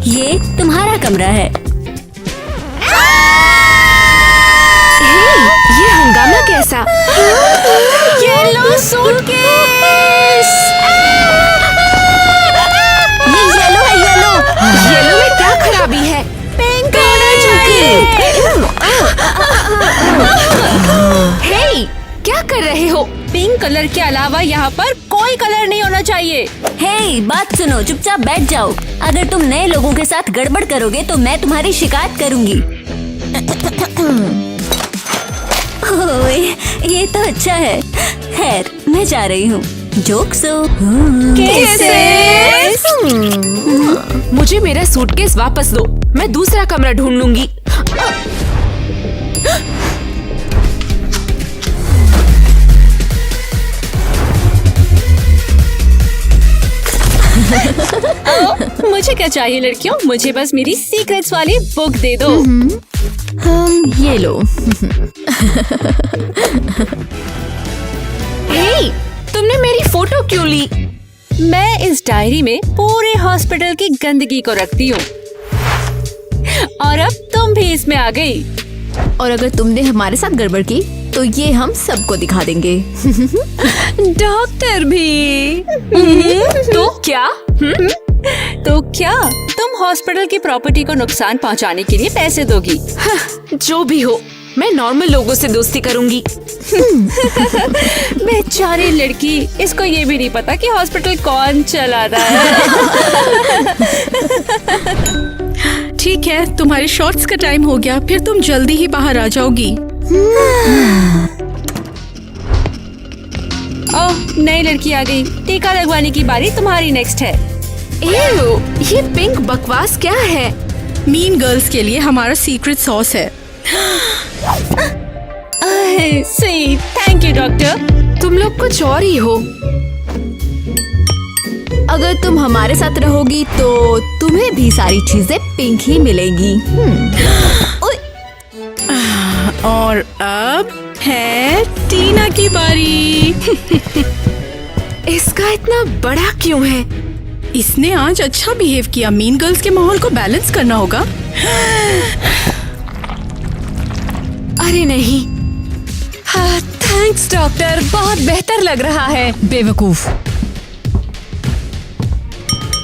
ये तुम्हारा कमरा है। ये हंगामा कैसा? Yellow suitcase. ये येलो है, येलो। येलो में क्या खराबी है? पिंक होना चाहिए। हे, क्या कर रहे हो? पिंक कलर के अलावा यहाँ पर कोई कलर नहीं होना चाहिए। हे, बात सुनो, चुपचाप बैठ जाओ। अगर तुम नए लोगों के साथ गड़बड़ करोगे तो मैं तुम्हारी शिकायत करूंगी। ओए, ये तो अच्छा है। खैर, मैं जा रही हूँ। जोक्सो। मुझे मेरा सूटकेस वापस दो, मैं दूसरा कमरा ढूंढ लूंगी। मुझे क्या चाहिए लड़कियों, मुझे बस मेरी सीक्रेट्स वाली बुक दे दो। ये लो। हे, तुमने मेरी फोटो क्यों ली? मैं इस डायरी में पूरे हॉस्पिटल की गंदगी को रखती हूँ और अब तुम भी इसमें आ गई। और अगर तुमने हमारे साथ गड़बड़ की तो ये हम सबको दिखा देंगे। डॉक्टर भी। तो क्या? तो क्या तुम हॉस्पिटल की प्रॉपर्टी को नुकसान पहुंचाने के लिए पैसे दोगी? जो भी हो, मैं नॉर्मल लोगों से दोस्ती करूंगी। बेचारी लड़की, इसको ये भी नहीं पता कि हॉस्पिटल कौन चला रहा है। ठीक है, तुम्हारे शॉर्ट्स का टाइम हो गया, फिर तुम जल्दी ही बाहर आ जाओगी। ओह, नई लड़की आ गई। टीका लगवाने की बारी तुम्हारी नेक्स्ट है। एव, ये पिंक बकवास क्या है? मीन गर्ल्स के लिए हमारा सीक्रेट सॉस है। सही, थैंक यू डॉक्टर। तुम लोग कुछ और ही हो। अगर तुम हमारे साथ रहोगी तो तुम्हें भी सारी चीजें पिंक ही मिलेंगी। और अब है टीना की बारी। इसका इतना बड़ा क्यों है? इसने आज अच्छा बिहेव किया। मीन गर्ल्स के माहौल को बैलेंस करना होगा। अरे नहीं। हाँ, थैंक्स डॉक्टर, बहुत बेहतर लग रहा है। बेवकूफ।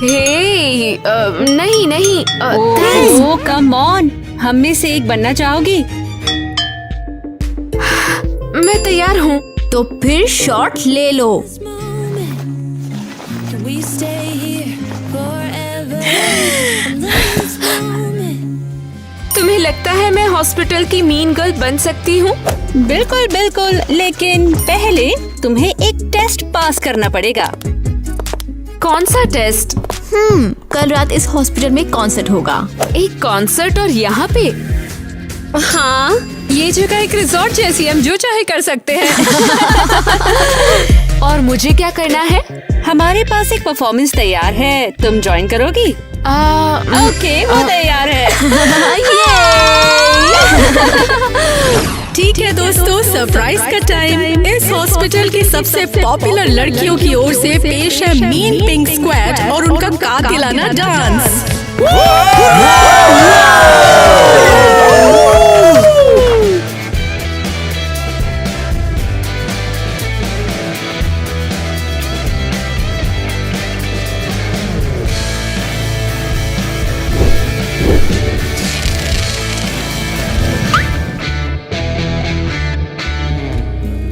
हे, नहीं नहीं, थैंक्स। ओह कम ऑन, हम में से एक बनना चाहोगी? मैं तैयार हूँ। तो फिर शॉट ले लो। तुम्हें लगता है मैं हॉस्पिटल की मीन गर्ल बन सकती हूँ? बिल्कुल बिल्कुल, लेकिन पहले तुम्हें एक टेस्ट पास करना पड़ेगा। कौन सा टेस्ट? कल रात इस हॉस्पिटल में कॉन्सर्ट होगा। एक कॉन्सर्ट और यहाँ पे? हाँ, ये जगह एक रिजॉर्ट जैसी, हम जो चाहे कर सकते हैं। और मुझे क्या करना है? हमारे पास एक परफॉर्मेंस तैयार है, तुम ज्वाइन करोगी? ओके, वो तैयार है। ठीक है दोस्तों, सरप्राइज का टाइम। इस हॉस्पिटल की सबसे पॉपुलर लड़कियों की ओर से पेश है मीन पिंक स्क्वाड और उनका कातिलाना डांस।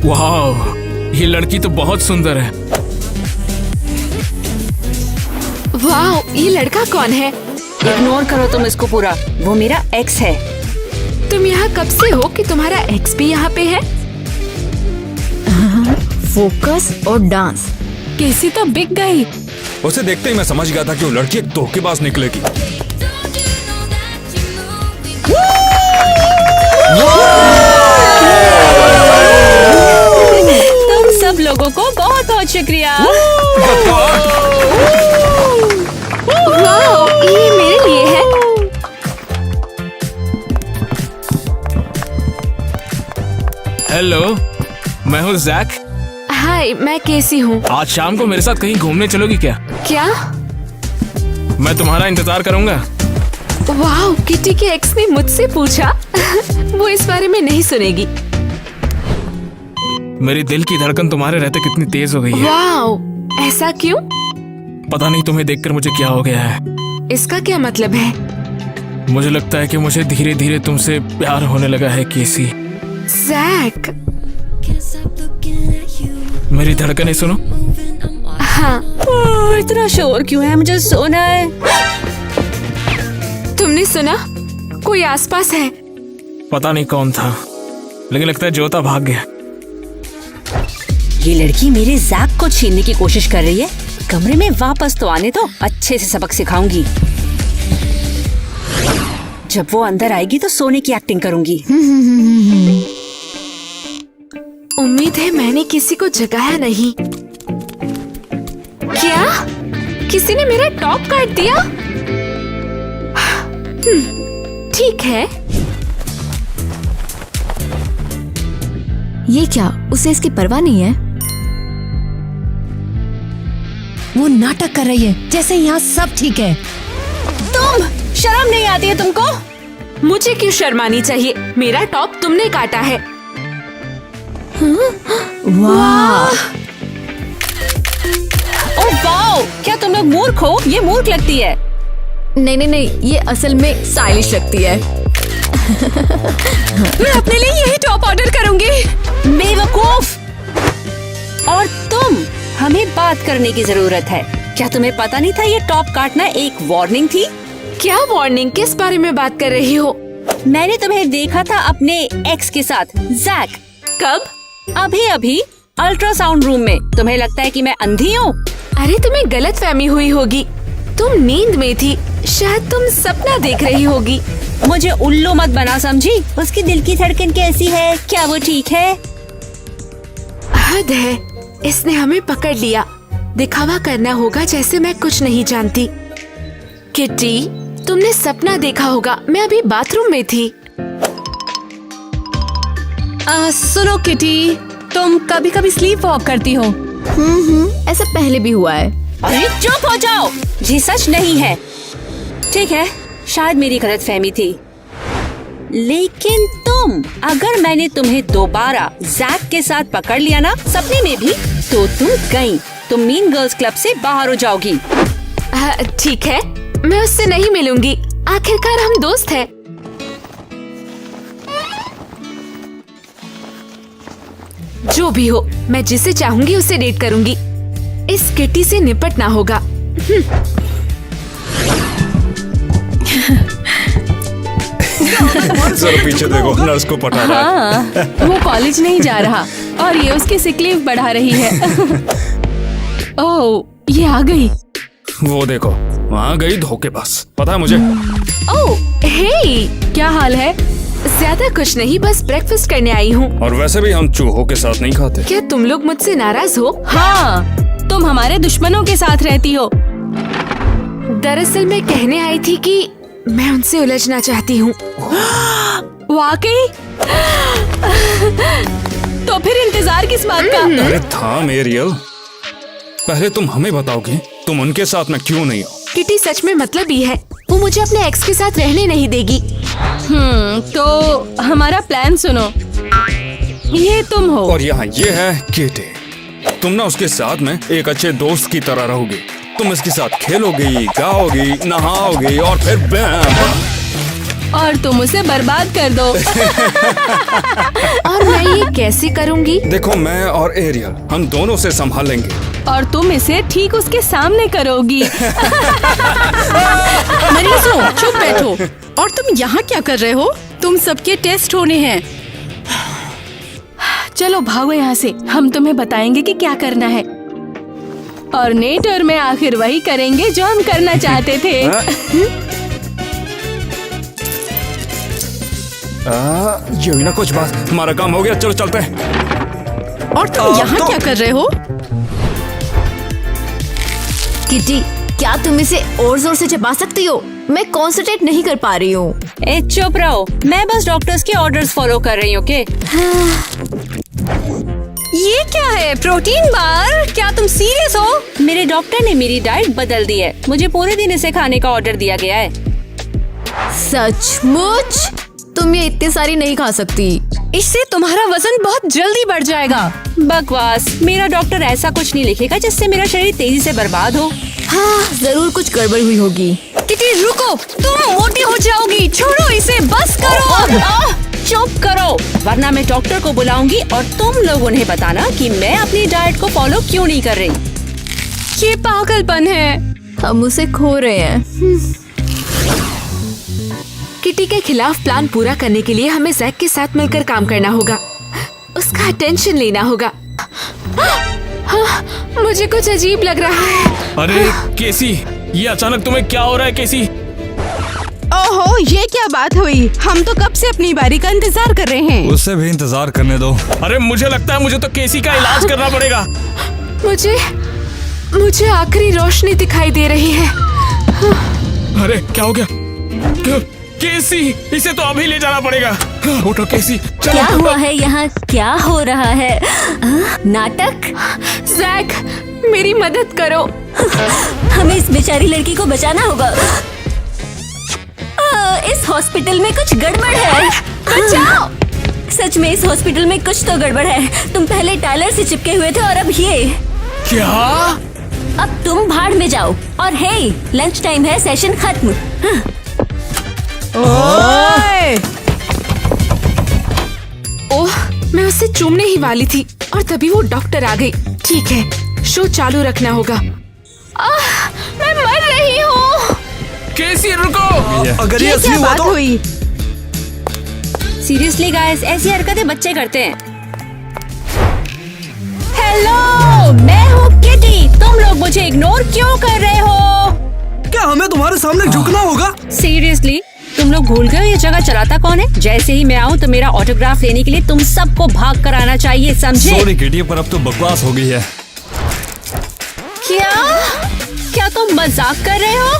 वाह, ये लड़की तो बहुत सुंदर है। वाह, ये लड़का कौन है? इग्नोर करो तुम इसको पूरा, वो मेरा एक्स है। तुम यहाँ कब से हो कि तुम्हारा एक्स भी यहाँ पे है? फोकस और डांस। कैसी तो बिक गई। उसे देखते ही मैं समझ गया था कि वो लड़की एक धोखेबाज निकलेगी। तुम सब लोगों को बहुत बहुत शुक्रिया। वाह, ये मेरे लिए है। हेलो, मैं हूँ जैक। हाय, मैं केसी हूँ। आज शाम को मेरे साथ कहीं घूमने चलोगी क्या? क्या? मैं तुम्हारा इंतजार करूंगा। वाह, किटी के एक्स ने मुझसे पूछा। वो इस बारे में नहीं सुनेगी। मेरी दिल की धड़कन तुम्हारे रहते कितनी तेज हो गई है। वाह, ऐसा क्यों? पता नहीं तुम्हें देखकर मुझे क्या हो गया है। इसका क्या मतलब है? मुझे लगता है कि मुझे धीरे धीरे तुमसे प्यार होने लगा है केसी। जैक। मेरी धड़कनें सुनो। हाँ, इतना शोर क्यों है? मुझे सोना है। तुमने सुना? कोई आसपास है। पता नहीं कौन था, लेकिन लगता है जोता भाग गया। ये लड़की मेरे जैक को छीनने की कोशिश कर रही है। कमरे में वापस तो आने दो, अच्छे से सबक सिखाऊंगी। जब वो अंदर आएगी तो सोने की एक्टिंग करूंगी। उम्मीद है मैंने किसी को जगाया नहीं। क्या? किसी ने मेरा टॉप काट दिया? ठीक है। ये क्या? उसे इसकी परवाह नहीं है। वो नाटक कर रही है जैसे यहाँ सब ठीक है। तुम शर्म नहीं आती है तुमको? मुझे क्यों शर्मानी चाहिए? मेरा टॉप तुमने काटा है। वाह, ओह वाओ, क्या तुम लोग मूर्ख हो? ये मूर्ख लगती है। नहीं नहीं नहीं, ये असल में स्टाइलिश लगती है। मैं अपने लिए यही टॉप ऑर्डर करूंगी। बेवकूफ! और तुम, हमें बात करने की जरूरत है। क्या तुम्हें पता नहीं था ये टॉप काटना एक वार्निंग थी? क्या वार्निंग? किस बारे में बात कर रही हो? मैंने तुम्हें देखा था अपने एक्स के साथ, जैक। कब? अभी अभी अल्ट्रासाउंड रूम में। तुम्हें लगता है कि मैं अंधी हूँ? अरे तुम्हें गलतफहमी हुई होगी। तुम नींद में थी, शायद तुम सपना देख रही होगी। मुझे उल्लू मत बना, समझी? उसकी दिल की धड़कन कैसी है? क्या वो ठीक है? हद है, इसने हमें पकड़ लिया। दिखावा करना होगा जैसे मैं कुछ नहीं जानती। किटी, तुमने सपना देखा होगा। मैं अभी बाथरूम में थी। सुनो किटी, तुम कभी कभी स्लीप वॉक करती हो। ऐसा पहले भी हुआ है। अरे चुप हो जाओ, ये सच नहीं है। ठीक है, शायद मेरी गलतफहमी थी। लेकिन तुम, अगर मैंने तुम्हें दोबारा जैक के साथ पकड़ लिया ना, सपने में भी, तो तुम गई। तुम मीन गर्ल्स क्लब से बाहर हो जाओगी। ठीक है, मैं उससे नहीं मिलूंगी। आखिरकार हम दोस्त हैं। जो भी हो, मैं जिसे चाहूंगी उसे डेट करूंगी। इस किटी से निपटना होगा। जरा पीछे देखो, नर्स को पटा रहा है। वो कॉलेज नहीं जा रहा और ये उसकी सिक लीव बढ़ा रही है। ओह, ये आ गई। वो देखो, वहाँ गई धोखेबाज। पता है मुझे। ओह, हे, क्या हाल है? ज्यादा कुछ नहीं, बस ब्रेकफास्ट करने आई हूँ। और वैसे भी हम चूहों के साथ नहीं खाते। क्या तुम लोग मुझसे नाराज हो? हाँ, तुम हमारे दुश्मनों के साथ रहती हो। दरअसल मैं कहने आई थी कि मैं उनसे उलझना चाहती हूँ। वाकई? तो फिर इंतजार किस बात का? अरे थाम एरियल, पहले तुम हमें बताओगे तुम उनके साथ में क्यों नहीं हो? किटी सच में मतलब ही है। वो मुझे अपने एक्स के साथ रहने नहीं देगी। तो हमारा प्लान सुनो। ये तुम हो और यहाँ ये है किटी। तुम ना उसके साथ में एक अच्छे दोस्त की तरह रहोगी। तुम इसके साथ खेलोगी, गाओगी, नहाओगी और फिर बैम, और तुम उसे बर्बाद कर दो। और मैं ये कैसे करूँगी? देखो, मैं और एरियल हम दोनों से संभाल लेंगे। और तुम इसे ठीक उसके सामने करोगी। मरीजों, चुप बैठो। और तुम यहाँ क्या कर रहे हो? तुम सबके टेस्ट होने हैं। चलो भागो यहाँ से, हम तुम्हें बताएंगे कि क्या करना है। और नेटर में आखिर वही करेंगे जो हम करना चाहते थे। ये हुई ना कुछ बात। हमारा काम हो गया, चलो चलते हैं। और तुम यहाँ क्या कर रहे हो? किटी, क्या तुम इसे और जोर से चबा सकती हो? मैं कॉन्सेंट्रेट नहीं कर पा रही हूँ। ए चुप रहो, मैं बस डॉक्टर्स के ऑर्डर्स फॉलो कर रही हूँ। ओके? ये क्या है? Protein bar? क्या तुम सीरियस हो? मेरे डॉक्टर ने मेरी डाइट बदल दी है। मुझे पूरे दिन इसे खाने का ऑर्डर दिया गया है। सचमुच? तुम ये इतनी सारी नहीं खा सकती। इससे तुम्हारा वजन बहुत जल्दी बढ़ जाएगा। बकवास, मेरा डॉक्टर ऐसा कुछ नहीं लिखेगा जिससे मेरा शरीर तेजी से बर्बाद हो। हाँ, जरूर कुछ गड़बड़ हुई होगी। किटी रुको, तुम मोटी हो जाओगी। छोड़ो इसे, बस करो। चुप करो, वरना मैं डॉक्टर को बुलाऊंगी और तुम लोग उन्हें बताना कि मैं अपनी डाइट को फॉलो क्यों नहीं कर रही। ये पागलपन है। हम उसे खो रहे हैं। किटी के खिलाफ प्लान पूरा करने के लिए हमें जैक के साथ मिलकर काम करना होगा। उसका अटेंशन लेना होगा। हाँ, मुझे कुछ अजीब लग रहा है। अरे केसी, ये अचानक तुम्हें क्या हो रहा है केसी? ओहो, ये क्या बात हुई? हम तो कब से अपनी बारी का इंतजार कर रहे हैं। उससे भी इंतजार करने दो। अरे मुझे लगता है मुझे तो केसी का इलाज करना पड़ेगा। मुझे आखिरी रोशनी दिखाई दे रही है। अरे क्या हो गया? केसी, इसे तो अभी ले जाना पड़ेगा। उठो केसी, चलो। क्या हुआ है यहाँ? क्या हो रहा है? नाटक? जैक, मेरी मदद करो। हमें इस बेचारी लड़की को बचाना होगा। इस हॉस्पिटल में कुछ गड़बड़ है। बचाओ! सच में इस हॉस्पिटल में कुछ तो गड़बड़ है। तुम पहले टायलर से चिपके हुए थे और अब ये। क्या? अब तुम भाड़ में जाओ। और हे, लंच टाइम है, सेशन खत्म। ओह, मैं उससे चूमने ही वाली थी और तभी वो डॉक्टर आ गई। ठीक है, शो चालू रखना होगा। मैं मर रही हूँ। केसी रुको। अगर ये क्या बात हुई? सीरियसली गाइस, ऐसी हरकतें बच्चे करते हैं। हेलो, मैं हूँ किटी। तुम लोग मुझे इग्नोर क्यों कर रहे हो? क्या हमें तुम्हारे सामने झुकना होगा? सीरियसली, तुम लोग भूल गए हो ये जगह चलाता कौन है? जैसे ही मैं आऊँ तो मेरा ऑटोग्राफ लेने के लिए तुम सबको भाग कर आना चाहिए, समझे? सॉरी किटी, पर अब तो बकवास हो गई है। क्या तुम मजाक कर रहे हो?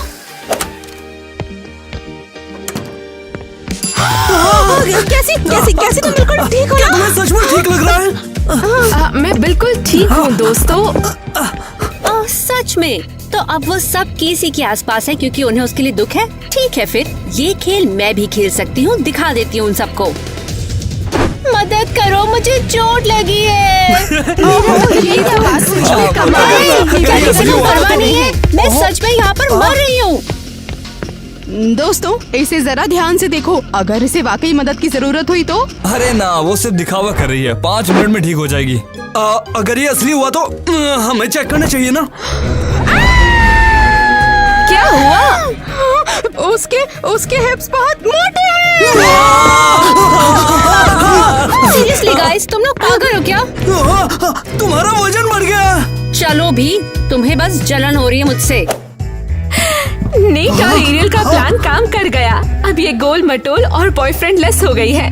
कैसी तुम बिल्कुल ठीक हो क्या ना? तुम्हें सच में ठीक लग रहा है? मैं बिल्कुल ठीक हूँ दोस्तों। ओह सच में? तो अब वो सब केसी के आसपास है क्योंकि उन्हें उसके लिए दुख है। ठीक है, फिर ये खेल मैं भी खेल सकती हूँ। दिखा देती हूँ उन सबको। मदद करो, मुझे चोट लगी है। ये तो बात सच में कमाल है। क्या किसी को परवाह नहीं है? मैं सच में यहाँ पर मर रही हूँ। दोस्तों, इसे जरा ध्यान से देखो। अगर इसे वाकई मदद की जरूरत हुई तो? अरे ना, वो सिर्फ दिखावा कर रही है। 5 मिनट में ठीक हो जाएगी। अगर ये असली हुआ तो हमें चेक करना चाहिए ना। क्या हुआ? उसके हिप्स बहुत मोटे हैं। सीरियसली गाइस, तुम लोग पागल हो क्या? तुम्हारा वजन बढ़ गया। चलो भी, तुम्हें बस जलन हो रही है मुझसे। नीट और एरियल का प्लान काम कर गया। अब ये गोल मटोल और बॉयफ्रेंड लेस हो गई है।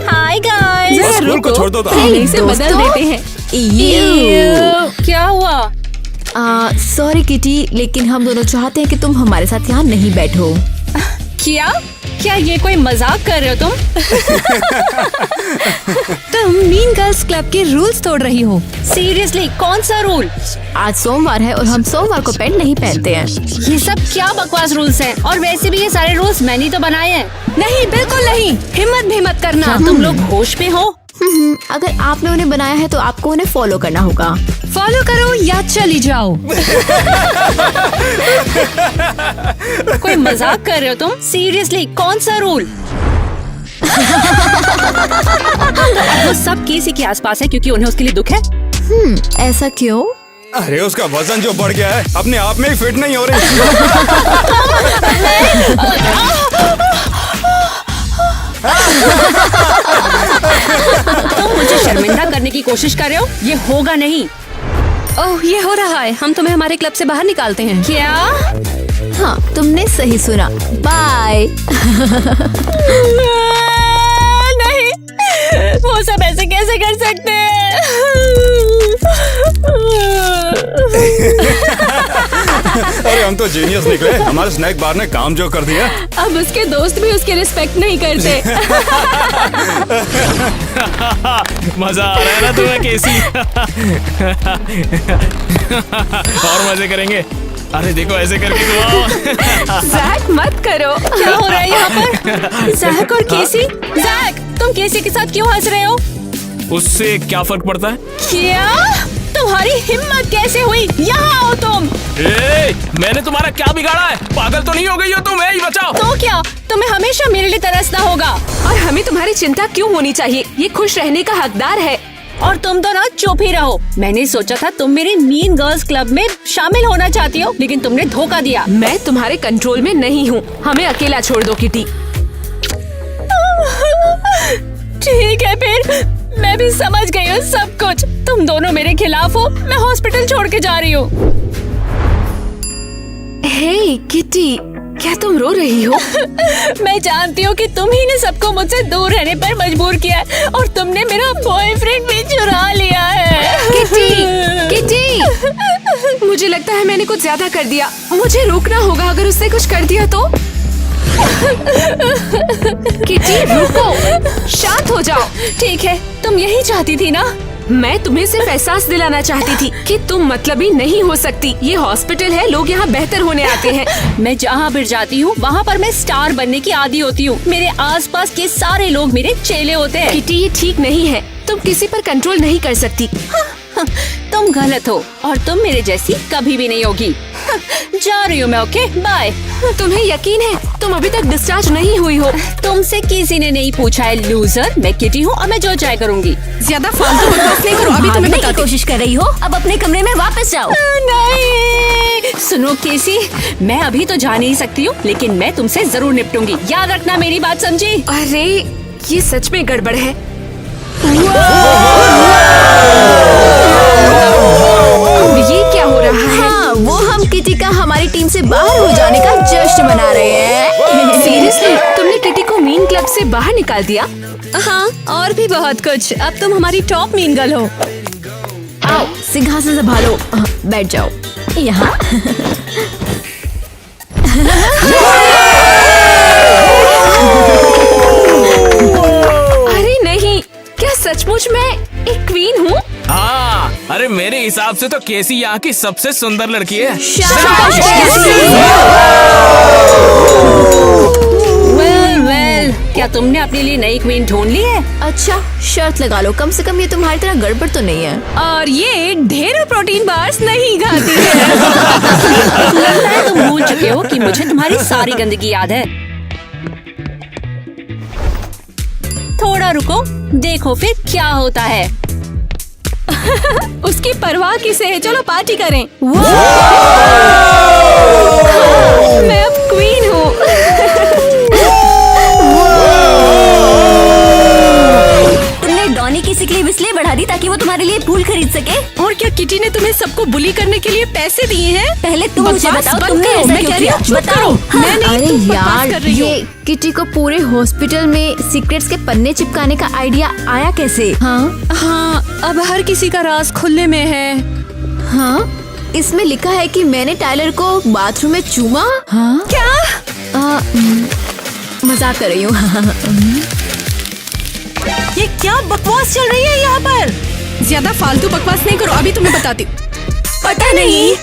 Hi guys. बस स्कूल को छोड़ दो तो। इसे बदल देते हैं। क्या हुआ? सॉरी किटी, लेकिन हम दोनों चाहते हैं कि तुम हमारे साथ यहाँ नहीं बैठो। क्या ये कोई मजाक कर रहे हो तुम? तुम मीन गर्ल्स क्लब के रूल्स तोड़ रही हो। सीरियसली, कौन सा रूल? आज सोमवार है और हम सोमवार को पैंट नहीं पहनते हैं। ये सब क्या बकवास रूल्स हैं? और वैसे भी ये सारे रूल्स मैंने तो बनाए हैं। नहीं, बिल्कुल नहीं। हिम्मत भी मत करना। क्या तुम लोग होश में हो? अगर आपने उन्हें बनाया है तो आपको उन्हें फॉलो करना होगा। फॉलो करो या चली जाओ। कोई मजाक कर रहे हो तुम? सीरियसली, कौन सा रूल? वो सब केसी के आसपास है क्योंकि उन्हें उसके लिए दुख है। ऐसा क्यों? अरे उसका वजन जो बढ़ गया है, अपने आप में ही फिट नहीं हो रही। तुम मुझे शर्मिंदा करने की कोशिश कर रहे हो? ये होगा नहीं। ओह, ये हो रहा है। हम तुम्हें हमारे क्लब से बाहर निकालते हैं। क्या? हाँ, तुमने सही सुना। बाय। नहीं, वो सब ऐसे कैसे कर सकते हैं? अरे हम तो जीनियस निकले। हमारे स्नैक बार ने काम जो कर दिया। अब उसके दोस्त भी उसकी रिस्पेक्ट नहीं करते। मजा आ रहा है ना तुम्हें केसी? और मजे करेंगे। अरे देखो ऐसे करके घुमाओ। जैक मत करो। क्या हो रहा है यहाँ पर? जैक और केसी? जैक, तुम केसी के साथ क्यों हंस रहे हो? उससे क्या फर्क पड़ता है? क्या? तुम्हारी हिम्मत कैसे हुई? यहाँ आओ तुम। मैंने तुम्हारा क्या बिगाड़ा है? पागल तो नहीं हो गई हो तुम? ही बचाओ। तो क्या? तुम्हें हमेशा मेरे लिए तरसना होगा। और हमें तुम्हारी चिंता क्यों होनी चाहिए? ये खुश रहने का हकदार है। और तुम तो ना चुप ही रहो। मैंने सोचा था तुम मेरे मीन गर्ल्स क्लब में शामिल होना चाहती हो, लेकिन तुमने धोखा दिया। मैं तुम्हारे कंट्रोल में नहीं हूँ। हमें अकेला छोड़ दो किटी। ठीक है फिर, मैं भी समझ गई हूँ सब कुछ। तुम दोनों मेरे खिलाफ हो। मैं हॉस्पिटल छोड़ के जा रही हूँ। हे किटी, क्या तुम रो रही हो? मैं जानती हूँ कि तुम ही ने सबको मुझसे दूर रहने पर मजबूर किया है, और तुमने मेरा बॉयफ्रेंड भी चुरा लिया है। किटी, मुझे लगता है मैंने कुछ ज्यादा कर दिया। मुझे रोकना होगा। अगर उसने कुछ कर दिया तो। किटी रुको, शांत हो जाओ। ठीक है, तुम यही चाहती थी ना? मैं तुम्हें सिर्फ एहसास दिलाना चाहती थी कि तुम मतलबी नहीं हो सकती। ये हॉस्पिटल है, लोग यहाँ बेहतर होने आते हैं। मैं जहाँ भी जाती हूँ वहाँ पर मैं स्टार बनने की आदी होती हूँ। मेरे आसपास के सारे लोग मेरे चेले होते हैं। किटी, ये ठीक नहीं है। तुम किसी पर कंट्रोल नहीं कर सकती। तुम गलत हो, और तुम मेरे जैसी कभी भी नहीं होगी। जा रही हूँ मैं। Okay, bye. तुम्हें यकीन है तुम अभी तक डिस्चार्ज नहीं हुई हो? तुमसे किसी ने नहीं पूछा है लूजर। मैं किटी हूँ और मैं जो चाहे करूँगी। ज्यादा फालतू बकवास नहीं करो। अभी तुम्हें भागने की बताती कोशिश कर रही हो? अब अपने कमरे में वापस जाओ। नहीं, सुनो केसी, मैं अभी तो जा नहीं सकती हूँ, लेकिन मैं तुमसे जरूर निपटूंगी। याद रखना मेरी बात, समझी? अरे ये सच में गड़बड़ है। ये क्या हो रहा है? हाँ, वो हम किटी का हमारी टीम से बाहर हो जाने का जश्न मना रहे हैं। सीरियसली, तुमने किटी को मीन क्लब से बाहर निकाल दिया? हाँ, और भी बहुत कुछ। अब तुम हमारी टॉप मीन गर्ल हो। आओ, सिंहासन संभालो। बैठ जाओ यहाँ। अरे नहीं, क्या सचमुच मैं एक क्वीन हूँ? हाँ, अरे मेरे हिसाब से तो केसी यहाँ की सबसे सुंदर लड़की है। वेल, क्या तुमने अपने लिए नई क्वीन ढूंढ ली है? अच्छा, शर्त लगा लो, कम से कम ये तुम्हारी तरह गड़बड़ तो नहीं है। और ये ढेर प्रोटीन बार्स नहीं खाती है। लगता है तुम भूल चुके हो कि मुझे तुम्हारी सारी गंदगी याद है। थोड़ा रुको, देखो फिर क्या होता है। उसकी परवाह किसे है? चलो पार्टी करें। मैं अब क्वीन हूँ। तुमने डॉनी की सिक लीव इसलिए बढ़ा दी ताकि वो तुम्हारे लिए फूल खरीद सके? और क्या किटी ने तुम्हें सबको बुली करने के लिए पैसे दिए हैं? पहले तुम मुझे बकवास बताओ, बंद तुमने करो। ऐसा मैं क्यों कह रही किया? हूँ, चुप बताओ। करो। मैं नहीं, अरे तुम बकवास यार, कर रही हो। ये किटी को पूरे हॉस्पिटल में सीक्रेट्स के पन्ने चिपकाने का आइडिया आया कैसे? हाँ, अब हर किसी का राज खुलने में है। हाँ, इसमें लिखा है कि मैंने टाइलर को बाथरूम में चूमा। हाँ क्या? मजाक कर रही हूँ। ये क्या बकवास चल रही है यहाँ पर? ज्यादा फालतू बकवास नहीं करो। अभी तुम्हें बताती हूँ। पता नहीं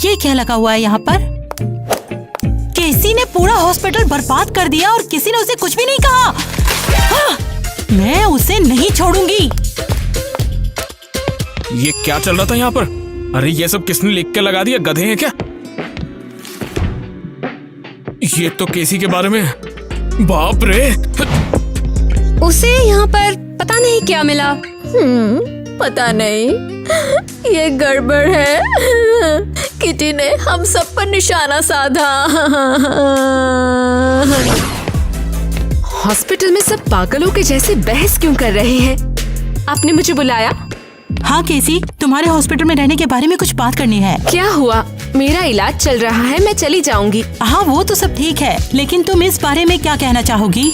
ये क्या लगा हुआ है यहाँ पर। केसी ने पूरा हॉस्पिटल बर्बाद कर दिया और किसी ने उसे कुछ भी नहीं कहा। हाँ, मैं उसे नहीं छोड़ूंगी। ये क्या चल रहा था यहाँ पर? अरे ये सब किसने लिख के लगा दिया? गधे हैं क्या? ये तो केसी के बारे में। बाप रे, उसे यहाँ पर पता नहीं क्या मिला। पता नहीं, ये गड़बड़ है। किटी ने हम सब पर निशाना साधा। हॉस्पिटल में सब पागलों के जैसे बहस क्यों कर रहे हैं? आपने मुझे बुलाया? हाँ केसी, तुम्हारे हॉस्पिटल में रहने के बारे में कुछ बात करनी है। क्या हुआ? मेरा इलाज चल रहा है, मैं चली जाऊंगी। हाँ वो तो सब ठीक है, लेकिन तुम इस बारे में क्या कहना चाहोगी?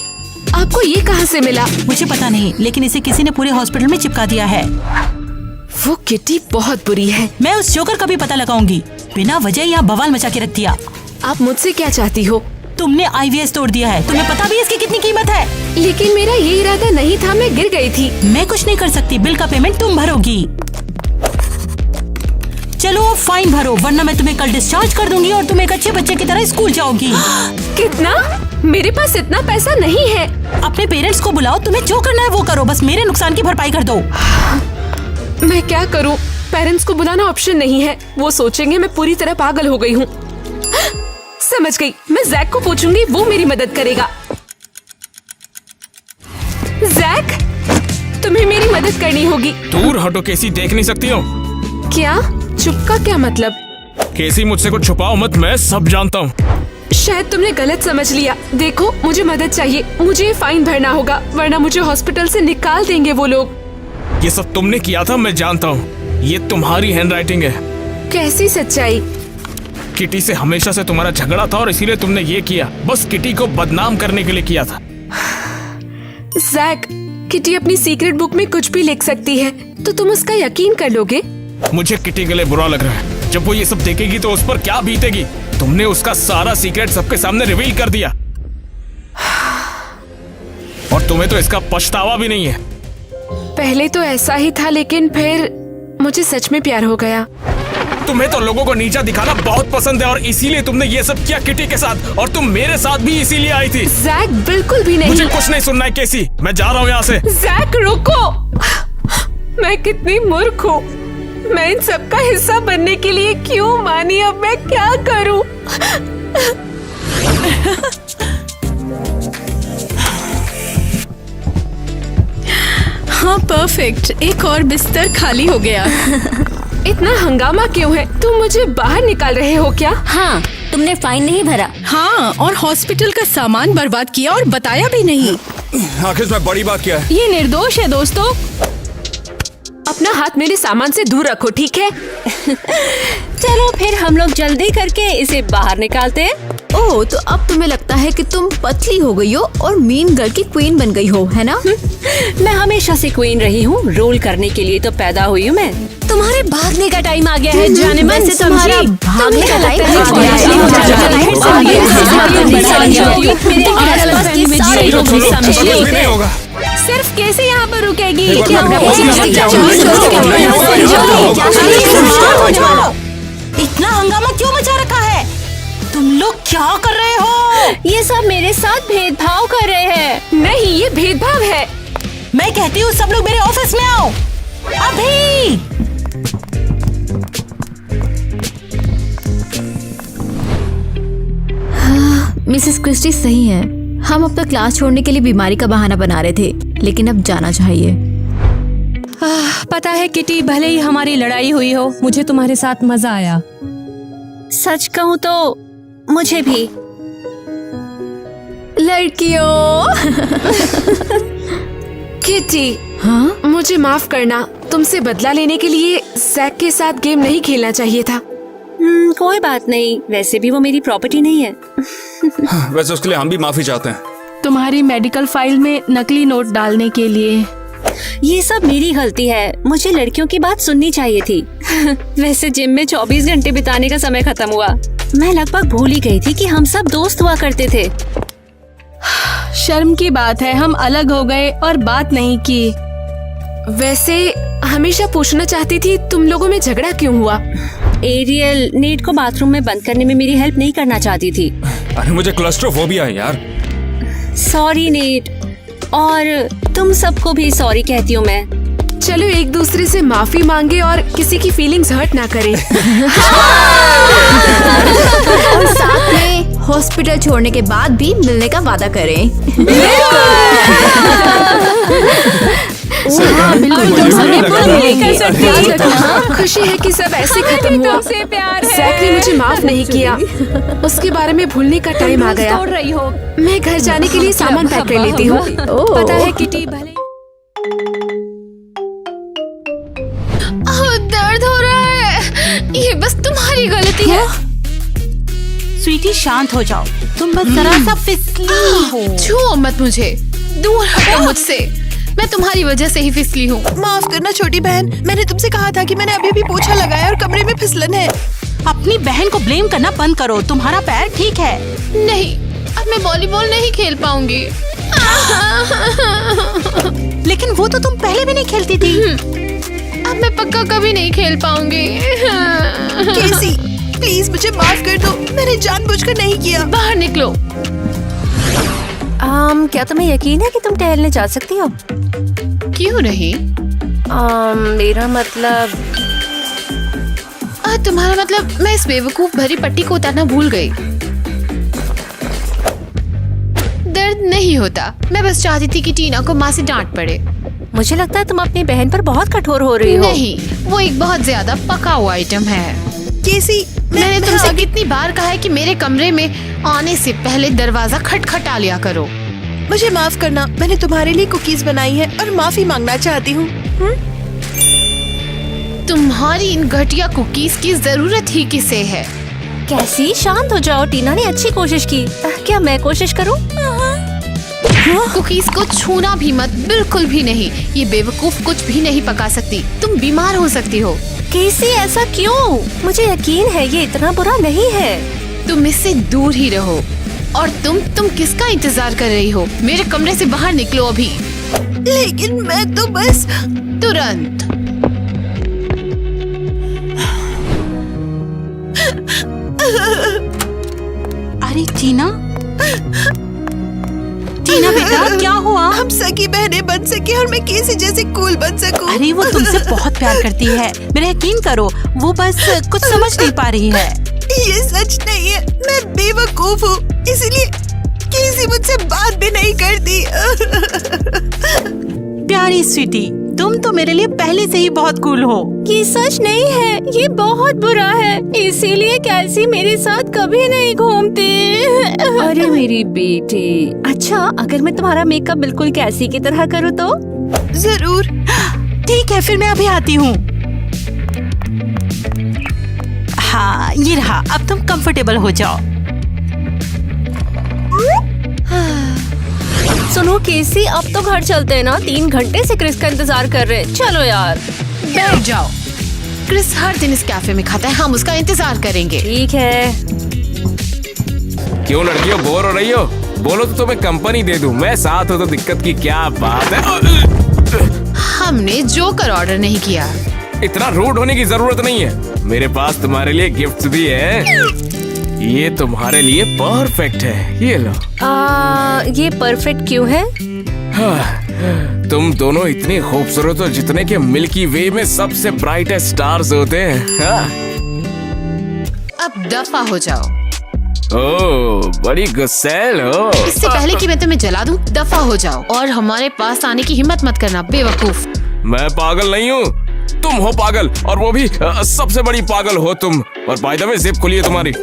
आपको ये कहाँ से मिला? मुझे पता नहीं, लेकिन इसे किसी ने पूरे हॉस्पिटल में चिपका दिया है। वो किटी बहुत बुरी है। मैं उस जोकर का भी पता लगाऊंगी। बिना वजह यहाँ बवाल मचा के रख दिया। आप मुझसे क्या चाहती हो? तुमने IVS तोड़ दिया है। तुम्हें पता भी है इसकी कितनी कीमत है? लेकिन मेरा ये इरादा नहीं था, मैं गिर गई थी। मैं कुछ नहीं कर सकती, बिल का पेमेंट तुम भरोगी। चलो अब फाइन भरो, वरना मैं तुम्हें कल डिस्चार्ज कर दूंगी और तुम एक अच्छे बच्चे की तरह स्कूल जाओगी। कितना? मेरे पास इतना पैसा नहीं है। अपने पेरेंट्स को बुलाओ, तुम्हें जो करना है वो करो, बस मेरे नुकसान की भरपाई कर दो। मैं क्या करूं? पेरेंट्स को बुलाना ऑप्शन नहीं है, वो सोचेंगे मैं पूरी तरह पागल हो गई हूँ। समझ गई, मैं जैक को पूछूंगी, वो मेरी मदद करेगा। जैक, तुम्हें मेरी मदद करनी होगी। दूर हटो केसी, देख नहीं सकती हो? क्या? चुप का क्या मतलब? केसी मुझसे कुछ छुपाओ मत, मैं सब जानता हूँ। शायद तुमने गलत समझ लिया। देखो, मुझे मदद चाहिए, मुझे फाइन भरना होगा, वरना मुझे हॉस्पिटल से निकाल देंगे वो लोग। ये सब तुमने किया था, मैं जानता हूँ। ये तुम्हारी हैंडराइटिंग है। कैसी सच्चाई? किटी से हमेशा से तुम्हारा झगड़ा था और इसीलिए तुमने ये किया, बस किटी को बदनाम करने के लिए किया था। जैक, किटी अपनी सीक्रेट बुक में कुछ भी लिख सकती है, तो तुम उसका यकीन कर लोगे? मुझे किटी के लिए बुरा लग रहा है। जब वो ये सब देखेगी तो उस पर क्या बीतेगी। तुमने उसका सारा सीक्रेट सबके सामने रिवील कर दिया और तुम्हें तो इसका पछतावा भी नहीं है। पहले तो ऐसा ही था, लेकिन फिर मुझे सच में प्यार हो गया। तुम्हें तो लोगों को नीचा दिखाना बहुत पसंद है और इसीलिए तुमने ये सब किया किटी के साथ, और तुम मेरे साथ भी इसीलिए आई थी। जैक, बिल्कुल भी नहीं। मुझे कुछ नहीं सुनना है केसी, मैं जा रहा हूँ यहाँ से। जैक, रुको। मैं कितनी मूर्ख हूँ। मैं इन सब का हिस्सा बनने के लिए क्यों मानी? अब मैं क्या करूँ? हाँ परफेक्ट, एक और बिस्तर खाली हो गया। इतना हंगामा क्यों है? तुम मुझे बाहर निकाल रहे हो क्या? हाँ, तुमने फाइन नहीं भरा। हाँ, और हॉस्पिटल का सामान बर्बाद किया और बताया भी नहीं। आखिर इसमें बड़ी बात क्या है? ये निर्दोष है दोस्तों। अपना हाथ मेरे सामान से दूर रखो, ठीक है? चलो फिर हम लोग जल्दी करके इसे बाहर निकालते हैं। ओह, तो अब तुम्हें लगता है कि तुम पतली हो गई हो और मीन गर्ल की क्वीन बन गई हो, है ना? मैं हमेशा से क्वीन रही हूँ, रोल करने के लिए तो पैदा हुई हूँ मैं। तुम्हारे भागने का टाइम आ गया है, जाने मन से तुम्हारा भागने का टाइम नहीं होगा। सिर्फ कैसे यहाँ पर रुकेगी? इतना हंगामा क्यों मचा रखा है? तुम लोग क्या कर रहे हो? ये सब मेरे साथ भेदभाव कर रहे हैं। नहीं, ये भेदभाव है। मैं कहती हूँ सब लोग मेरे ऑफिस में आओ अभी। मिसेस क्रिस्टी सही है, हम अपना क्लास छोड़ने के लिए बीमारी का बहाना बना रहे थे, लेकिन अब जाना चाहिए। पता है किटी, भले ही हमारी लड़ाई हुई हो, मुझे तुम्हारे साथ मजा आया। सच कहूँ तो मुझे भी। लड़कियों। किटी, हाँ? मुझे माफ करना। तुमसे बदला लेने के लिए जैक के साथ गेम नहीं खेलना चाहिए था। कोई बात नहीं, वैसे भी वो मेरी प्रॉपर्टी नहीं है। वैसे उसके लिए हम भी माफी चाहते हैं। तुम्हारी मेडिकल फाइल में नकली नोट डालने के लिए। ये सब मेरी गलती है, मुझे लड़कियों की बात सुननी चाहिए थी। वैसे जिम में 24 घंटे बिताने का समय खत्म हुआ। मैं लगभग भूल ही गई थी कि हम सब दोस्त हुआ करते थे। शर्म की बात है, हम अलग हो गए और बात नहीं की। वैसे हमेशा पूछना चाहती थी, तुम लोगों में झगड़ा क्यों हुआ? एरियल नेट को बाथरूम में बंद करने में मेरी हेल्प नहीं करना चाहती थी। अरे मुझे क्लस्ट्रोफोबिया है यार। सॉरी नेट, और तुम सबको भी सॉरी कहती हूँ मैं। चलो एक दूसरे से माफी मांगे और किसी की फीलिंग्स हर्ट ना करें। और साथ में हॉस्पिटल छोड़ने के बाद भी मिलने का वादा करें। खुशी है कि सब ऐसे खत्म हुआ। जैक ने मुझे माफ नहीं किया, उसके बारे में भूलने का टाइम आ गया। मैं घर जाने के लिए सामान पैक कर लेती हूँ। पता है किटी, भले दर्द हो रहा है। ये बस तुम्हारी गलती है। स्वीटी शांत हो जाओ, तुम बस जरा सा फिसली हो। छुओ मत मुझे, दूर हटो मुझसे। मैं तुम्हारी वजह से ही फिसली हूँ। माफ करना छोटी बहन, मैंने तुमसे कहा था कि मैंने अभी भी पोछा लगाया और कमरे में फिसलन है। अपनी बहन को ब्लेम करना बंद करो, तुम्हारा पैर ठीक है। नहीं, अब मैं वॉलीबॉल नहीं खेल पाऊंगी। लेकिन वो तो तुम पहले भी नहीं खेलती थी। अब अब मैं पक्का कभी नहीं खेल पाऊंगी। केसी, प्लीज मुझे माफ कर दो, मैंने जानबूझकर नहीं किया। बाहर निकलो। क्या तुम्हें यकीन है कि तुम टहलने जा सकती हो? क्यों नहीं? मेरा मतलब तुम्हारा मतलब मैं इस बेवकूफ भरी पट्टी को उतारना भूल गई। दर्द नहीं होता, मैं बस चाहती थी कि टीना को माँ से डांट पड़े। मुझे लगता है तुम अपनी बहन पर बहुत कठोर हो रही हो। नहीं, वो एक बहुत ज्यादा पका हुआ आइटम है। केसी, मैंने तुमसे कितनी बार कहा है कि मेरे कमरे में आने से पहले दरवाजा खटखटा लिया करो। मुझे माफ करना, मैंने तुम्हारे लिए कुकीज बनाई है और माफी मांगना चाहती हूँ। तुम्हारी इन घटिया कुकीज की जरूरत ही किसे है? कैसी, शांत हो जाओ। टीना ने अच्छी कोशिश की। क्या मैं कोशिश करूं? कुकीज को छूना भी मत, बिल्कुल भी नहीं। ये बेवकूफ कुछ भी नहीं पका सकती, तुम बीमार हो सकती हो। कैसी, ऐसा क्यों? मुझे यकीन है ये इतना बुरा नहीं है। तुम इससे दूर ही रहो। और तुम किसका इंतजार कर रही हो? मेरे कमरे से बाहर निकलो अभी। लेकिन मैं तो बस तुरंत। अरे टीना, टीना बेटा क्या हुआ? हम सगी बहनें बन सके और मैं केसी जैसे कूल बन सकूं। अरे वो तुमसे बहुत प्यार करती है, मेरा यकीन करो। वो बस कुछ समझ नहीं पा रही है। ये सच नहीं है, मैं बेवकूफ हूँ, इसलिए केसी मुझसे बात भी नहीं करती। प्यारी स्वीटी, तुम तो मेरे लिए पहले से ही बहुत कूल हो। ये सच नहीं है, ये बहुत बुरा है, इसीलिए कैसी मेरे साथ कभी नहीं घूमती। अरे मेरी बेटी, अच्छा अगर मैं तुम्हारा मेकअप बिल्कुल कैसी की तरह करूँ तो? जरूर। ठीक है, फिर मैं अभी आती हूँ। हाँ ये रहा, अब तुम कंफर्टेबल हो जाओ। सुनो केसी, अब तो घर चलते हैं ना, 3 घंटे से क्रिस का इंतजार कर रहे हैं। चलो यार। बैठ जाओ। क्रिस हर दिन इस कैफे में खाता है, हम उसका इंतजार करेंगे। ठीक है। क्यों लड़कियों, बोर हो रही हो? बोलो तो तुम्हें कंपनी दे दूं। मैं साथ हूं तो दिक्कत की क्या बात है? हमने जोकर ऑर्डर नहीं किया। इतना रूड होने की जरूरत नहीं है, मेरे पास तुम्हारे लिए गिफ्ट्स भी है। ये तुम्हारे लिए परफेक्ट है, ये लो। ये परफेक्ट क्यों है? हाँ, तुम दोनों इतनी खूबसूरत हो जितने के मिल्की वे में सबसे ब्राइटेस्ट स्टार्स होते हैं। हाँ? अब दफा हो जाओ। ओह, बड़ी गुस्सैल हो। इससे पहले कि मैं तुम्हें जला दूं, दफा हो जाओ और हमारे पास आने की हिम्मत मत करना, बेवकूफ। मैं पागल नहीं हूँ, तुम हो पागल, और वो भी सबसे बड़ी पागल हो तुम। और बाय द वे, जिप खुली है तुम्हारी।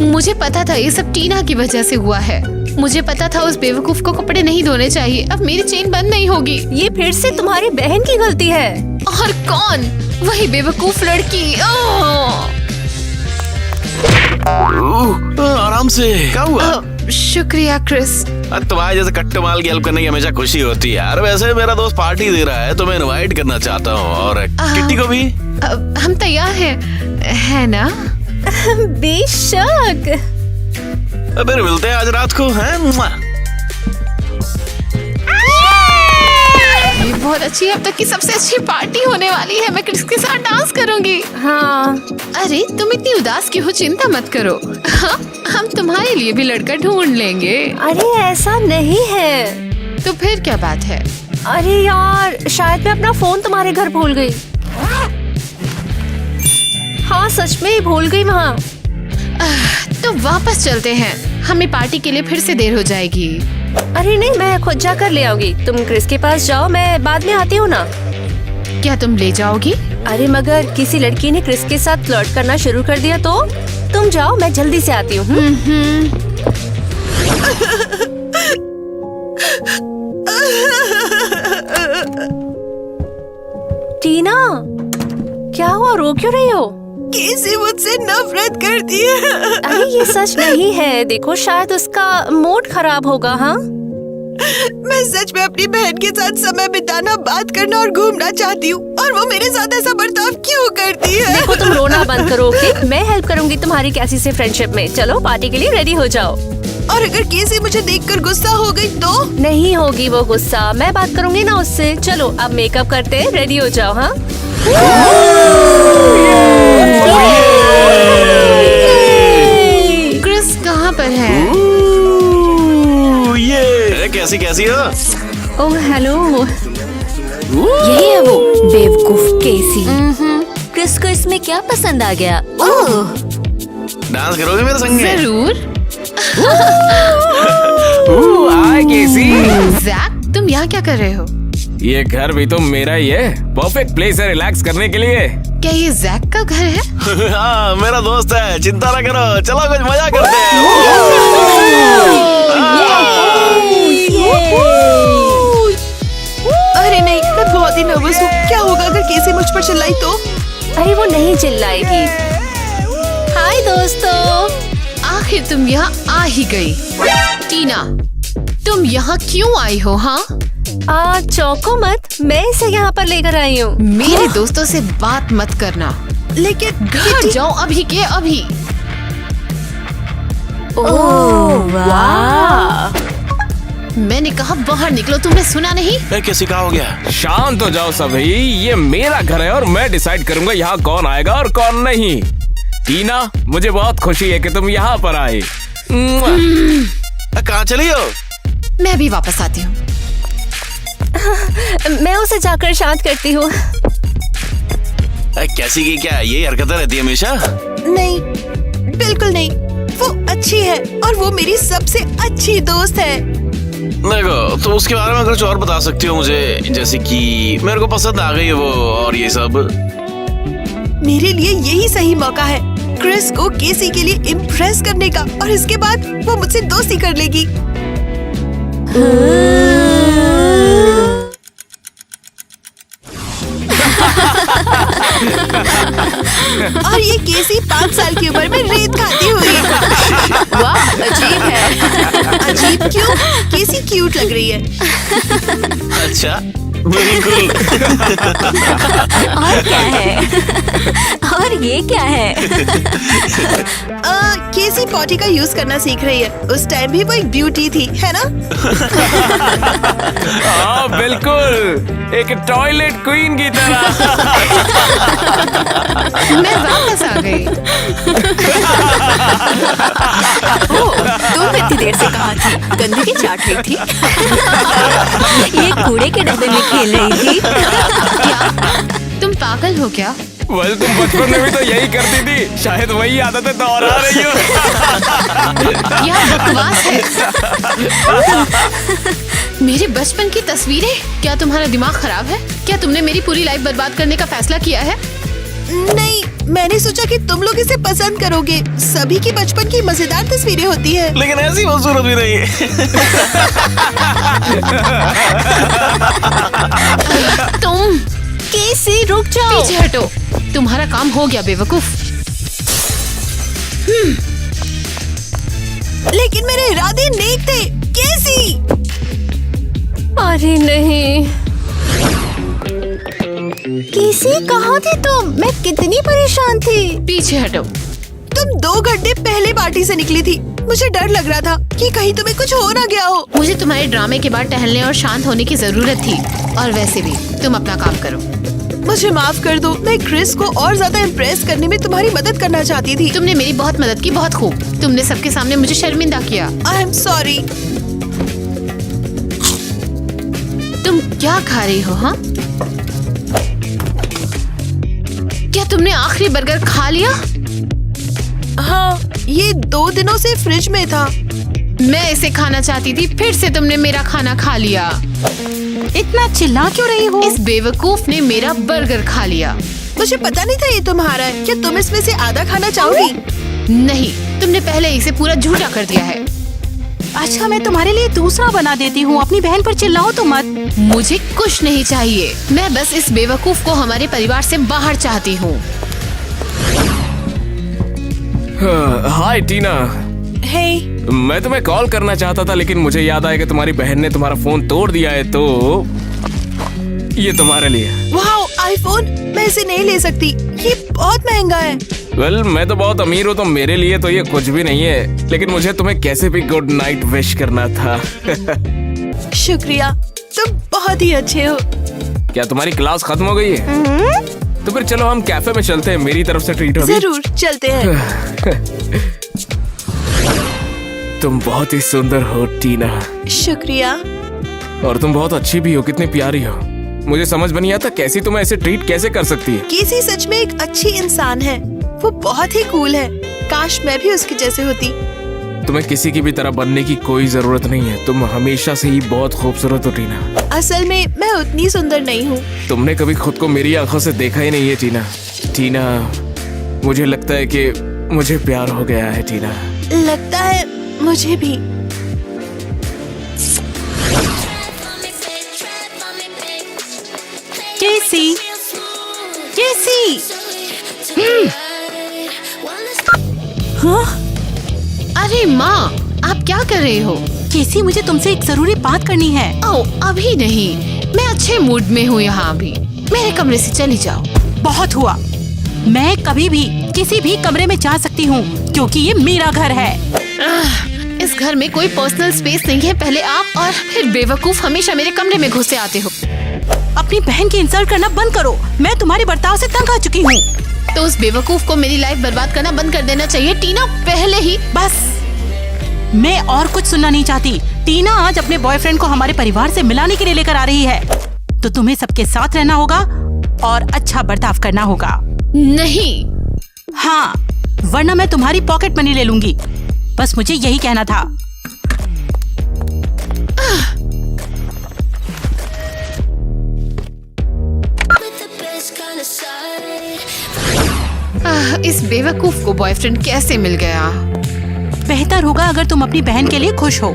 मुझे पता था ये सब टीना की वजह से हुआ है। मुझे पता था उस बेवकूफ को कपड़े नहीं धोने चाहिए। अब मेरी चेन बंद नहीं होगी। ये फिर से तुम्हारी बहन की गलती है। और कौन? वही बेवकूफ लड़की। आराम से, क्या हुआ? शुक्रिया क्रिस। तुम्हारे जैसे कट्टे माल की हेल्प करने की हमेशा खुशी होती है यार। वैसे मेरा दोस्त पार्टी दे रहा है तो मैं इनवाइट करना चाहता हूँ, और किट्टी को भी। हम तैयार हैं, है ना? बेशक। फिर मिलते हैं आज रात को, हैं? ये बहुत अच्छी, अब तक की सबसे अच्छी पार्टी होने वाली है। मैं क्रिस के साथ डांस करूंगी। हाँ। अरे तुम इतनी उदास क्यों हो? चिंता मत करो, हाँ, हम तुम्हारे लिए भी लड़का ढूंढ लेंगे। अरे ऐसा नहीं है। तो फिर क्या बात है? अरे यार, शायद मैं अपना फोन तुम्हारे घर भूल गई। हाँ सच में भूल गई वहाँ। तो वापस चलते हैं, हमें पार्टी के लिए फिर से देर हो जाएगी। अरे नहीं, मैं खुद जाकर ले आऊंगी। तुम क्रिस के पास जाओ, मैं बाद में आती हूँ ना। क्या तुम ले जाओगी? अरे मगर किसी लड़की ने क्रिस के साथ फ्लर्ट करना शुरू कर दिया तो? तुम जाओ, मैं जल्दी से आती हूँ। टीना, क्या हुआ, रो क्यों रही हो? केसी मुझसे नफरत करती है। अरे ये सच नहीं है, देखो शायद उसका मूड खराब होगा। हाँ, मैं सच में अपनी बहन के साथ समय बिताना, बात करना और घूमना चाहती हूँ, और वो मेरे साथ ऐसा बर्ताव क्यों करती है? देखो तुम रोना बंद करो, ओके? मैं हेल्प करूंगी तुम्हारी कैसी से फ्रेंडशिप में। चलो पार्टी के लिए रेडी हो जाओ। और अगर केसी मुझे देखकर गुस्सा हो गई तो? नहीं होगी वो गुस्सा, मैं बात करूंगी ना उससे। चलो अब मेकअप करते, रेडी हो जाओ। हाँ क्रिस कहाँ पर है? ये कैसी कैसी हो? ओह हेलो, यही है वो बेवकूफ केसी। क्रिस को इसमें क्या पसंद आ गया? ओह, डांस करोगे मेरे संग? जरूर। हाय केसी। जैक, तुम यहाँ क्या कर रहे हो? ये घर भी तो मेरा ही है, परफेक्ट प्लेस है रिलैक्स करने के लिए। क्या ये जैक का घर है? हाँ मेरा दोस्त है, चिंता ना करो, चलो कुछ मजा करते हैं। अरे नहीं, मैं बहुत ही नर्वस हूँ। क्या होगा अगर केसी मुझ पर चिल्लाई तो? अरे वो नहीं चिल्लाएगी। हाय दोस्तों, आखिर तुम यहाँ आ ही गई। टीना, तुम यहाँ क्यों आई हो? हाँ, चौंको मत, मैं इसे यहाँ पर लेकर आई हूँ। मेरे दोस्तों से बात मत करना। लेकिन घर जाओ अभी के अभी। ओह वाह। मैंने कहा बाहर निकलो, तुमने सुना नहीं? कैसी कहा हो गया? शांत हो जाओ सभी, ये मेरा घर है और मैं डिसाइड करूंगा यहाँ कौन आएगा और कौन नहीं। टीना, मुझे बहुत खुशी है कि तुम यहाँ पर आए। कहाँ चली हो? मैं अभी वापस आती हूँ। मैं उसे जाकर शांत करती हूँ। कैसी की क्या ये हरकतें रहती है हमेशा? नहीं, बिल्कुल नहीं। वो अच्छी है और वो मेरी सबसे अच्छी दोस्त है। देखो, तो उसके बारे में कुछ और बता सकती हो मुझे? जैसे कि मेरे को पसंद आ गई है वो और ये सब। मेरे लिए यही सही मौका है क्रिस को केसी के लिए इम्प्रेस करने का, और इसके बाद वो मुझसे दोस्ती कर लेगी। और ये केसी 5 साल की उम्र में रेत खाती हुई। वाह, अजीब है। अजीब क्यों? केसी क्यूट लग रही है। अच्छा, बिल्कुल। और क्या है? और ये क्या है? केसी पॉटी का यूज करना सीख रही है। उस टाइम भी वो एक ब्यूटी थी, है ना? हाँ बिल्कुल, एक टॉयलेट क्वीन की तरह। मैं वापस आ गई। तुम इतनी देर से कहाँ थी? गंदगी चाट रही थी? ये कूड़े के डब्बे में खेल रही थी। क्या तुम पागल हो क्या? वैसे तुम बचपन में भी तो यही करती थी, शायद वही आदतें दोहरा रही हो। क्या बकवास है? मेरे बचपन की तस्वीरें? क्या तुम्हारा दिमाग खराब है? क्या तुमने मेरी पूरी लाइफ बर्बाद करने का फैसला किया है? नहीं, मैंने सोचा कि तुम लोग इसे पसंद करोगे। सभी की बचपन की मजेदार तस्वीरें होती है। लेकिन ऐसी खूबसूरत भी नहीं। तुम केसी रुक जाओ। पीछे हटो, तुम्हारा काम हो गया बेवकूफ। लेकिन मेरे इरादे नेक थे, केसी। अरे नहीं, केसी कहाँ थी तुम? मैं कितनी परेशान थी। पीछे हटो। तुम 2 घंटे पहले पार्टी से निकली थी। मुझे डर लग रहा था कि कहीं तुम्हें कुछ हो ना गया हो। मुझे तुम्हारे ड्रामे के बाद टहलने और शांत होने की जरूरत थी। और वैसे भी तुम अपना काम करो। मुझे माफ कर दो, मैं क्रिस को और ज्यादा इम्प्रेस करने में तुम्हारी मदद करना चाहती थी। तुमने मेरी बहुत मदद की, बहुत खूब। तुमने सबके सामने मुझे शर्मिंदा किया। I am sorry. तुम क्या खा रही हो? हाँ, क्या तुमने आखिरी बर्गर खा लिया? हाँ, ये 2 दिनों से फ्रिज में था। मैं इसे खाना चाहती थी, फिर से तुमने मेरा खाना खा लिया। इतना चिल्ला क्यों रही हो? इस बेवकूफ ने मेरा बर्गर खा लिया। मुझे पता नहीं था ये तुम्हारा है। क्या तुम इसमें से आधा खाना चाहोगी? नहीं, तुमने पहले इसे पूरा झूठा कर दिया है। अच्छा, मैं तुम्हारे लिए दूसरा बना देती हूँ। अपनी बहन पर चिल्लाओ तो मत। मुझे कुछ नहीं चाहिए। मैं बस इस बेवकूफ को हमारे परिवार से बाहर चाहती हूँ। हाय टीना। हे, मैं तुम्हें कॉल करना चाहता था, लेकिन मुझे याद आया कि तुम्हारी बहन ने तुम्हारा फोन तोड़ दिया है, तो ये तुम्हारे लिए। Wow, iPhone. मैं इसे नहीं ले सकती, ये बहुत महंगा है। वेल मैं तो बहुत अमीर हूँ तो मेरे लिए तो ये कुछ भी नहीं है, लेकिन मुझे तुम्हें कैसे भी गुड नाइट विश करना था। शुक्रिया, तुम बहुत ही अच्छे हो। क्या तुम्हारी क्लास खत्म हो गई है? तो फिर चलो हम कैफे में चलते हैं, मेरी तरफ से ट्रीट होगी। जरूर चलते हैं। तुम बहुत ही सुंदर हो टीना। शुक्रिया। और तुम बहुत अच्छी भी हो, कितनी प्यारी हो। मुझे समझ नहीं आता कैसी तुम्हें ऐसे ट्रीट कैसे कर सकती है। केसी सच में एक अच्छी इंसान है, वो बहुत ही कूल है। काश मैं भी उसके जैसे होती। तुम्हें किसी की भी तरह बनने की कोई जरूरत नहीं है, तुम हमेशा से ही बहुत खूबसूरत हो टीना। असल में मैं उतनी सुंदर नहीं हूँ। तुमने कभी खुद को मेरी आंखों से देखा ही नहीं है टीना। टीना, मुझे लगता है कि मुझे प्यार हो गया है टीना। लगता है मुझे भी। केसी, केसी। हाँ? अरे माँ, आप क्या कर रहे हो? केसी, मुझे तुमसे एक जरूरी बात करनी है। ओ, अभी नहीं, मैं अच्छे मूड में हूँ यहाँ अभी। मेरे कमरे से चली जाओ। बहुत हुआ, मैं कभी भी किसी भी कमरे में जा सकती हूँ क्योंकि ये मेरा घर है। इस घर में कोई पर्सनल स्पेस नहीं है। पहले आप और फिर बेवकूफ हमेशा मेरे कमरे में घुसे आते हो। अपनी बहन की इंसल्ट करना बंद करो। मैं तुम्हारे बर्ताव से तंग आ चुकी हूँ। तो उस बेवकूफ को मेरी लाइफ बर्बाद करना बंद कर देना चाहिए टीना, पहले ही। बस, मैं और कुछ सुनना नहीं चाहती। टीना आज अपने बॉयफ्रेंड को हमारे परिवार से मिलाने के लिए लेकर आ रही है, तो तुम्हें सबके साथ रहना होगा और अच्छा बर्ताव करना होगा। नहीं। हाँ, वरना मैं तुम्हारी पॉकेट मनी ले लूंगी। बस मुझे यही कहना था। इस बेवकूफ को बॉयफ्रेंड कैसे मिल गया? बेहतर होगा अगर तुम अपनी बहन के लिए खुश हो।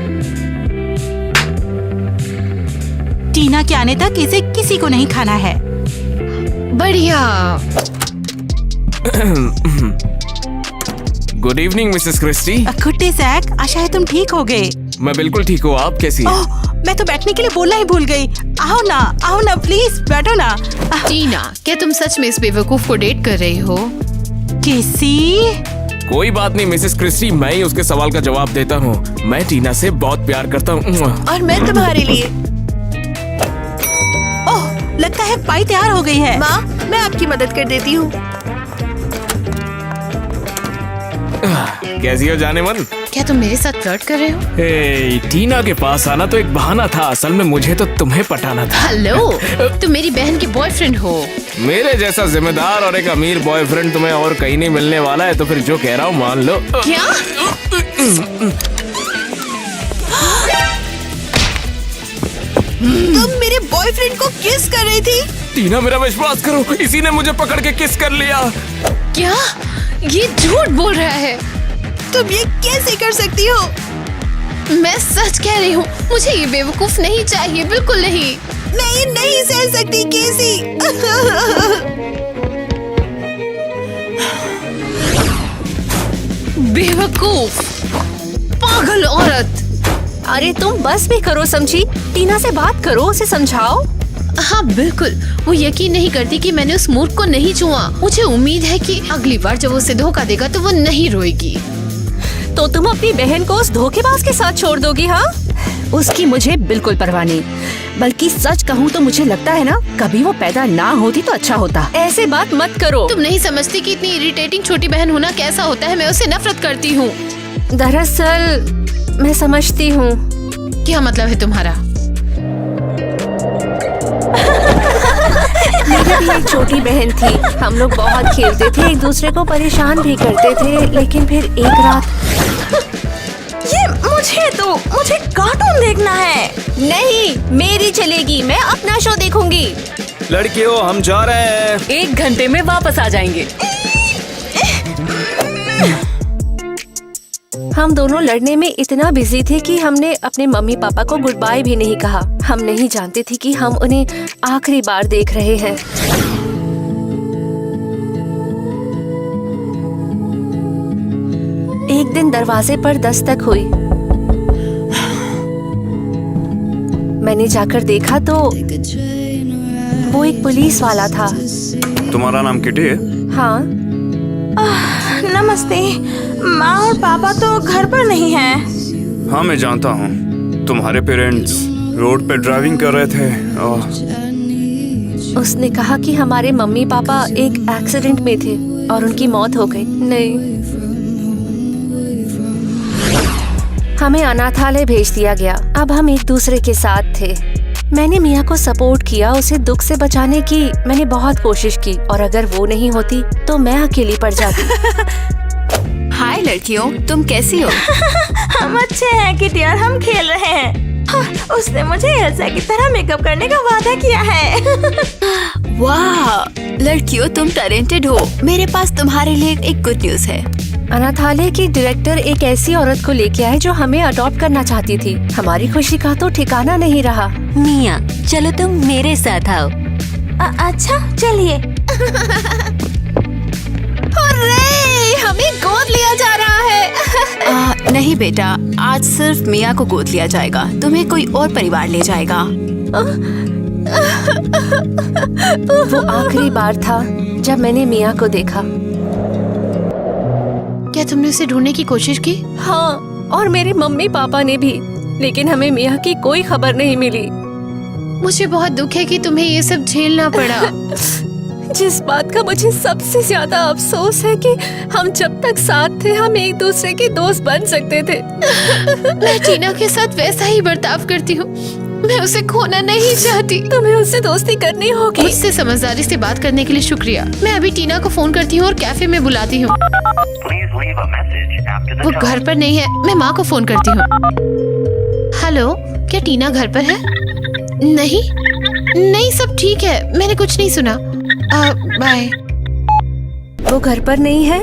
टीना के आने तक इसे किसी को नहीं खाना है। बढ़िया। Good evening Mrs Christie. Good day Jack, आशा है तुम ठीक हो गए। मैं बिल्कुल ठीक हूँ, आप कैसी हैं? मैं तो बैठने के लिए बोलना ही भूल गई। आओ ना प्लीज बैठो ना। टीना, क्या तुम सच में इस बेवकूफ को डेट कर रही हो? किसी? कोई बात नहीं मिसेस क्रिस्टी, मैं ही उसके सवाल का जवाब देता हूँ। मैं टीना से बहुत प्यार करता हूँ। और मैं तुम्हारे लिए। ओह, लगता है पाई तैयार हो गई है। माँ, मैं आपकी मदद कर देती हूँ। कैसी हो जाने मन? क्या तुम मेरे साथ फ्लर्ट कर रहे हो? हे, टीना के पास आना तो एक बहाना था, असल में मुझे तो तुम्हें पटाना था। हेलो, तुम मेरी बहन के बॉयफ्रेंड हो। मेरे जैसा जिम्मेदार और एक अमीर बॉयफ्रेंड तुम्हें और कहीं नहीं मिलने वाला है, तो फिर जो कह रहा हूँ मान लो। क्या? तुम मेरे बॉयफ्रेंड को किस कर रही थी? टीना, मेरा विश्वास करो, इसी ने मुझे पकड़ के किस कर लिया। क्या? ये झूठ बोल रहा है। तुम ये कैसे कर सकती हो? मैं सच कह रही हूँ, मुझे ये बेवकूफ नहीं चाहिए, बिल्कुल नहीं। मैं ये नहीं सह सकती केसी। बेवकूफ, पागल औरत। अरे तुम बस भी करो समझी, टीना से बात करो, उसे समझाओ। हाँ बिल्कुल, वो यकीन नहीं करती कि मैंने उस मूर्ख को नहीं छुआ। मुझे उम्मीद है कि अगली बार जब उसे धोखा देगा तो वो नहीं रोएगी। तो तुम अपनी बहन को उस धोखेबाज के साथ छोड़ दोगी? हाँ, उसकी मुझे बिल्कुल परवाह नहीं, बल्कि सच कहूँ तो मुझे लगता है ना, कभी वो पैदा ना होती तो अच्छा होता। ऐसे बात मत करो। तुम नहीं समझती कि इतनी इरिटेटिंग छोटी बहन होना कैसा होता है। मैं उसे नफरत करती हूँ। दरअसल मैं समझती हूँ। क्या मतलब है तुम्हारा? मेरी भी एक छोटी बहन थी, हम लोग बहुत खेलते थे, एक दूसरे को परेशान भी करते थे, लेकिन फिर एक रात। ये मुझे कार्टून देखना है। नहीं, मेरी चलेगी, मैं अपना शो देखूंगी। लड़कियों, हम जा रहे हैं। 1 घंटे में वापस आ जाएंगे। हम दोनों लड़ने में इतना बिजी थे कि हमने अपने मम्मी पापा को गुड बाय भी नहीं कहा। हम नहीं जानते थे कि हम उन्हें आखिरी बार देख रहे हैं। एक दिन दरवाजे पर दस्तक हुई। मैंने जाकर देखा तो वो एक पुलिस वाला था। तुम्हारा नाम किटी है? हाँ। नमस्ते। माँ और पापा तो घर पर नहीं हैं। हाँ मैं जानता हूँ, तुम्हारे पेरेंट्स रोड पे ड्राइविंग कर रहे थे और उसने कहा कि हमारे मम्मी पापा एक एक्सीडेंट में थे और उनकी मौत हो गई। नहीं, हमें अनाथालय भेज दिया गया। अब हम एक दूसरे के साथ थे। मैंने मिया को सपोर्ट किया, उसे दुख से बचाने की मैंने बहुत कोशिश की, और अगर वो नहीं होती तो मैं अकेली पड़ जाती। हाय लड़कियों, तुम कैसी हो? हम अच्छे हैं किटी और हम खेल रहे हैं। उसने मुझे एल्सा की तरह मेकअप करने का वादा किया है। वाह लड़कियों, तुम टैलेंटेड हो। मेरे पास तुम्हारे लिए एक गुड न्यूज है। अनाथालय की डायरेक्टर एक ऐसी औरत को लेके आए जो हमें अडॉप्ट करना चाहती थी। हमारी खुशी का तो ठिकाना नहीं रहा। मिया, चलो तुम मेरे साथ आओ। अच्छा चलिए। हमें गोद लिया जा रहा है। नहीं बेटा, आज सिर्फ मिया को गोद लिया जाएगा। तुम्हें कोई और परिवार ले जाएगा। वो आखिरी बार था जब मैंने मिया को देखा। क्या तुमने उसे ढूंढने की कोशिश की? हाँ, और मेरे मम्मी पापा ने भी, लेकिन हमें मिया की कोई खबर नहीं मिली। मुझे बहुत दुख है कि तुम्हें ये सब झेलना पड़ा। जिस बात का मुझे सबसे ज्यादा अफसोस है कि हम जब तक साथ थे हम एक दूसरे के दोस्त बन सकते थे। मैं टीना के साथ वैसा ही बर्ताव करती हूँ। मैं उसे खोना नहीं चाहती। तुम्हें उससे दोस्ती करनी होगी। मुझसे समझदारी से बात करने के लिए शुक्रिया। मैं अभी टीना को फोन करती हूँ और कैफे में बुलाती हूँ। वो घर पर नहीं है, मैं माँ को फोन करती हूँ। हेलो, क्या टीना घर पर है? नहीं सब ठीक है, मैंने कुछ नहीं सुना। बाय। वो घर पर नहीं है?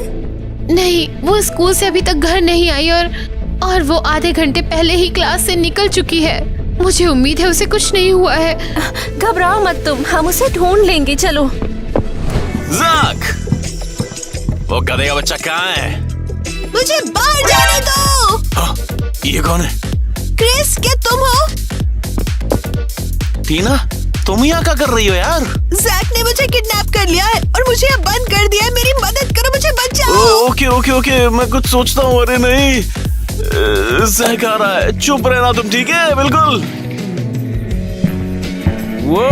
नहीं, वो स्कूल से अभी तक घर नहीं आई और वो आधे घंटे पहले ही क्लास से निकल चुकी है। मुझे उम्मीद है उसे कुछ नहीं हुआ है। घबराओ मत तुम, हम उसे ढूंढ लेंगे। चलो। ज़ाक, वो गधे का बच्चा कहाँ है? मुझे बाहर जाने दो। ये कौन है? क्रिस, क्या तुम हो? टीना, तुम यहाँ क्या कर रही हो यार? जैक ने मुझे किडनैप कर लिया है और मुझे अब बंद कर दिया है। मेरी मदद करो, मुझे बचाओ। ओके, मैं कुछ सोचता हूँ। अरे नहीं, जैक आ रहा है। चुप रहना तुम, ठीक है? बिल्कुल। वो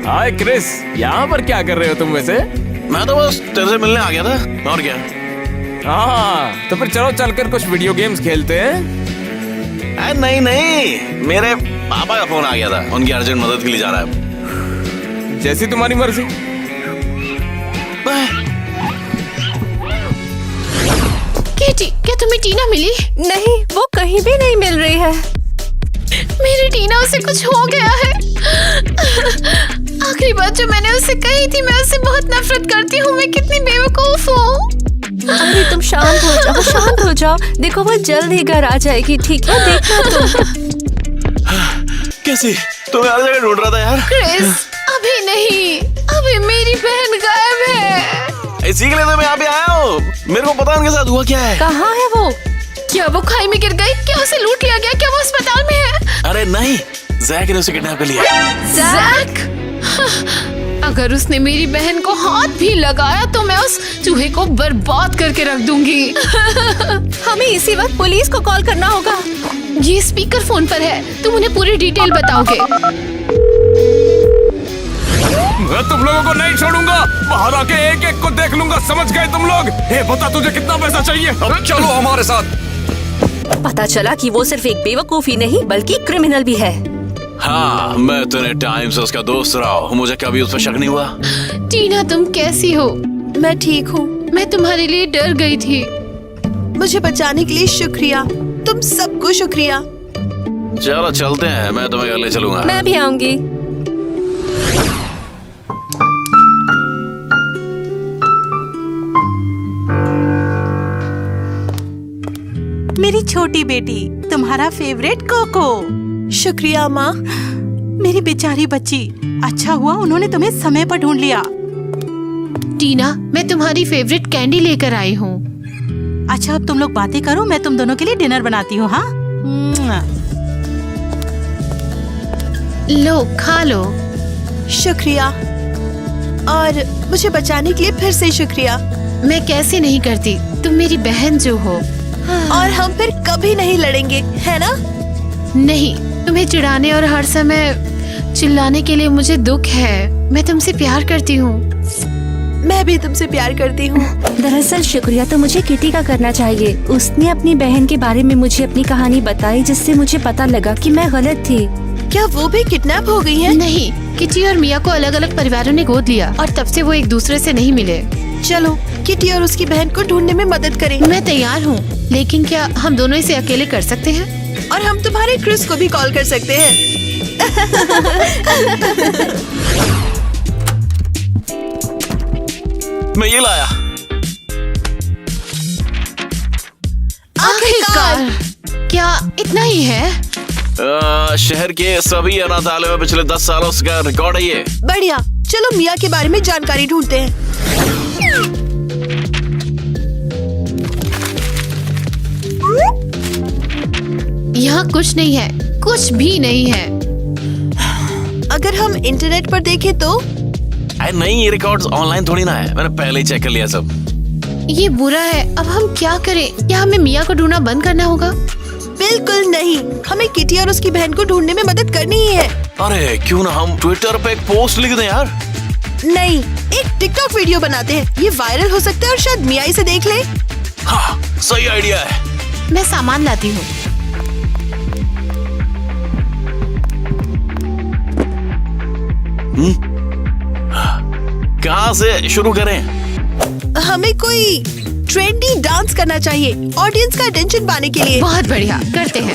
हाय क्रिस, यहाँ पर क्या कर रहे हो तुम वैसे? मैं तो बस तेरे से मिलने आ गया था, और क्या? हाँ, तो फिर चलो चलकर कुछ वीडियो गेम्स खेलते हैं। नहीं, मेरे पापा का फोन आ गया था, उनकी अर्जेंट मदद के लिए जा रहा है। जैसी तुम्हारी मर्जी। केटी, क्या तुम्हें टीना मिली? नहीं, वो कहीं भी नहीं मिल रही है। मेरी टीना, उसे कुछ हो गया है। आखिरी बात जो मैंने उसे कही थी, मैं उससे बहुत नफरत करती हूँ। मैं कितनी बेवकूफ हूँ। अरे तुम शांत हो जाओ। देखो वो जल्द ही घर आ जाएगी, ठीक है? देखना तुम। कैसी? तुम्हें हर जगह ढूंढ रहा था यार। क्रिस, अभी नहीं, अभी मेरी बहन गायब है। इसी के लिए तो मैं यहाँ पे आया हूँ। मेरे को पता है उनके साथ हुआ क्या है। कहाँ है वो? क्या वो खाई में गिर गई? क्या उसे लूट लिया गया? क्या वो अस्पताल में है? अरे नहीं, जैक ने उसे किडनैप कर लिया। जैक? अगर उसने मेरी बहन को हाथ भी लगाया तो मैं उस चूहे को बर्बाद करके रख दूंगी। हमें इसी वक्त पुलिस को कॉल करना होगा। ये स्पीकर फोन पर है, तुम उन्हें पूरी डिटेल बताओगे। मैं तुम लोगों को नहीं छोड़ूंगा। बाहर आके एक एक को देख लूंगा, समझ गए तुम लोग? बता तुझे कितना पैसा चाहिए? अब चलो हमारे साथ। पता चला कि वो सिर्फ एक बेवकूफ ही नहीं बल्कि क्रिमिनल भी है। हाँ, मैं इतने टाइम से उसका दोस्त रहा हूँ, मुझे कभी उस पर शक नहीं हुआ। टीना, तुम कैसी हो? मैं ठीक हूँ। मैं तुम्हारे लिए डर गई थी। मुझे बचाने के लिए शुक्रिया। तुम सबको शुक्रिया। चलो चलते हैं, मैं तुम्हें घर ले चलूंगा। मैं भी आऊंगी। मेरी छोटी बेटी, तुम्हारा फेवरेट कोको। शुक्रिया माँ। मेरी बेचारी बच्ची, अच्छा हुआ उन्होंने तुम्हें समय पर ढूंढ लिया। टीना, मैं तुम्हारी फेवरेट कैंडी लेकर आई हूँ। अच्छा, अब तुम लोग बातें करो, मैं तुम दोनों के लिए डिनर बनाती हूँ। हाँ, लो, खा लो। शुक्रिया, और मुझे बचाने के लिए फिर से शुक्रिया। मैं कैसे नहीं करती, तुम मेरी बहन जो हो। और हम फिर कभी नहीं लड़ेंगे, है ना? नहीं, तुम्हें चिढ़ाने और हर समय चिल्लाने के लिए मुझे दुख है। मैं तुमसे प्यार करती हूँ। मैं भी तुमसे प्यार करती हूँ। दरअसल शुक्रिया तो मुझे किटी का करना चाहिए। उसने अपनी बहन के बारे में मुझे अपनी कहानी बताई, जिससे मुझे पता लगा कि मैं गलत थी। क्या वो भी किडनैप हो गई है? नहीं, किटी और मिया को अलग अलग परिवारों ने गोद लिया और तब से वो एक दूसरे से नहीं मिले। चलो किटी और उसकी बहन को ढूंढने में मदद करें। मैं तैयार हूँ, लेकिन क्या हम दोनों इसे अकेले कर सकते हैं? और हम तुम्हारे क्रिस को भी कॉल कर सकते हैं। मैं ये लाया। आखिरकार। क्या इतना ही है? शहर के सभी अनाथालयों में पिछले 10 सालों का रिकॉर्ड है ये। बढ़िया, चलो मिया के बारे में जानकारी ढूंढते हैं। यहाँ कुछ नहीं है, कुछ भी नहीं है। अगर हम इंटरनेट पर देखें तो? नहीं, ये रिकॉर्ड्स ऑनलाइन थोड़ी ना है, मैंने पहले ही चेक कर लिया सब। ये बुरा है, अब हम क्या करें? क्या हमें मिया को ढूंढना बंद करना होगा? बिल्कुल नहीं, हमें किटी और उसकी बहन को ढूंढने में मदद करनी ही है। अरे क्यों ना हम ट्विटर पे एक पोस्ट लिख दें यार। नहीं, एक टिकटॉक वीडियो बनाते हैं, ये वायरल हो सकता है और शायद मिया इसे देख ले। हाँ, सही आइडिया है। मैं सामान लाती हूँ। कहाँ से शुरू करें? हमें कोई ट्रेंडी डांस करना चाहिए ऑडियंस का अटेंशन पाने के लिए। बहुत बढ़िया, करते हैं।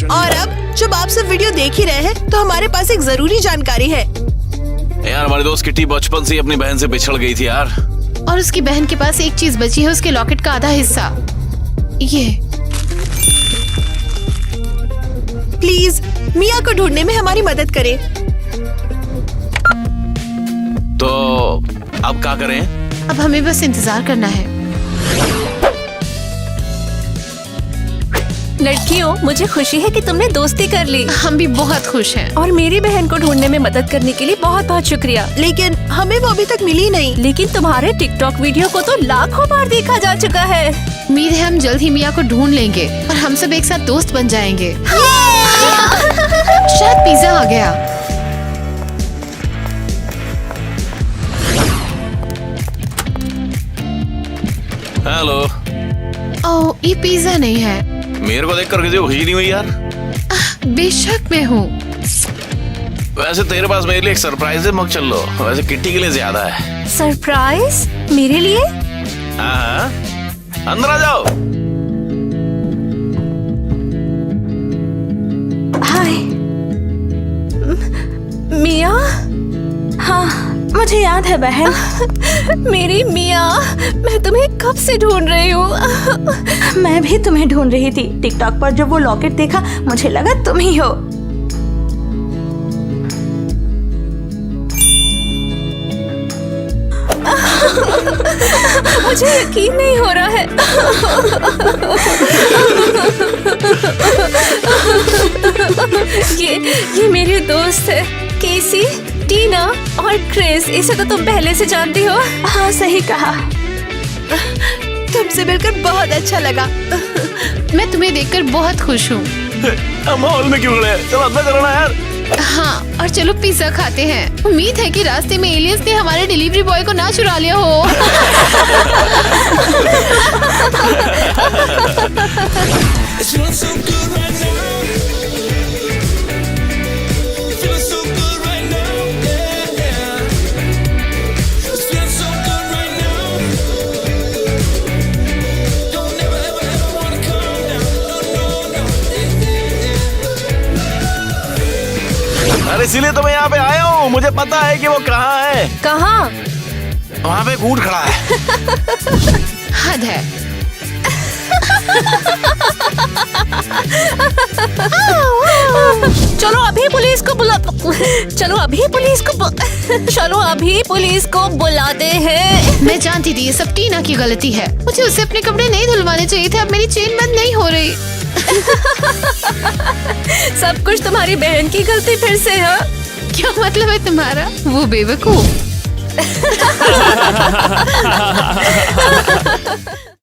और अब जब आप सब वीडियो देख ही रहे हैं तो हमारे पास एक जरूरी जानकारी है। यार हमारी दोस्त किटी बचपन से अपनी बहन से बिछड़ गई थी यार। और उसकी बहन के पास एक चीज बची है, उसके लॉकेट का आधा हिस्सा। ये प्लीज मिया को ढूंढने में हमारी मदद करें। तो अब क्या करें? अब हमें बस इंतजार करना है। लड़कियों, मुझे खुशी है कि तुमने दोस्ती कर ली। हम भी बहुत खुश हैं। और मेरी बहन को ढूंढने में मदद करने के लिए बहुत बहुत शुक्रिया। लेकिन हमें वो अभी तक मिली नहीं। लेकिन तुम्हारे टिकटॉक वीडियो को तो लाखों बार देखा जा चुका है। उम्मीद है हम जल्द ही मिया को ढूंढ लेंगे और हम सब एक साथ दोस्त बन जाएंगे। शायद पिज्जा आ गया। हेलो। ओह, ये पिज्जा नहीं है। मेरे को देखकर किसी को खुशी नहीं हुई यार? बेशक मैं हूँ। वैसे तेरे पास मेरे लिए एक सरप्राइज है, मग चल लो। वैसे किट्टी के लिए ज्यादा है। सरप्राइज? मेरे लिए? हाँ, अंदर आ जाओ। हाय मिया। हाँ, मुझे याद है बहन। मेरी मिया, मैं तुम्हें कब से ढूंढ रही हूँ। मैं भी तुम्हें ढूंढ रही थी। टिकटॉक पर जब वो लॉकेट देखा मुझे लगा तुम ही हो। मुझे यकीन नहीं हो रहा है। ये मेरे दोस्त है, केसी, टीना और क्रिस। इसे तो तुम पहले से जानती हो। हाँ, सही कहा। तुमसे मिलकर बहुत अच्छा लगा। मैं तुम्हें देखकर बहुत खुश हूँ। हम हॉल में क्यों खड़े? चलो अंदर चलो ना यार। हाँ, और चलो पिज्जा खाते हैं। उम्मीद है कि रास्ते में एलियंस ने हमारे डिलीवरी बॉय को ना चुरा लिया हो। अरे इसीलिए तो मैं यहाँ पे आया हूँ। मुझे पता है कि वो कहाँ है। कहाँ? वहाँ पे एक ऊंट खड़ा है। हद है। चलो अभी पुलिस को बुला। चलो अभी पुलिस को बुलाते हैं। मैं जानती थी ये सब टीना की गलती है। मुझे उससे अपने कपड़े नहीं धुलवाने चाहिए थे। अब मेरी चेन बंद नहीं हो रही। सब कुछ तुम्हारी बहन की गलती फिर से है। क्या मतलब है तुम्हारा? वो बेवकूफ।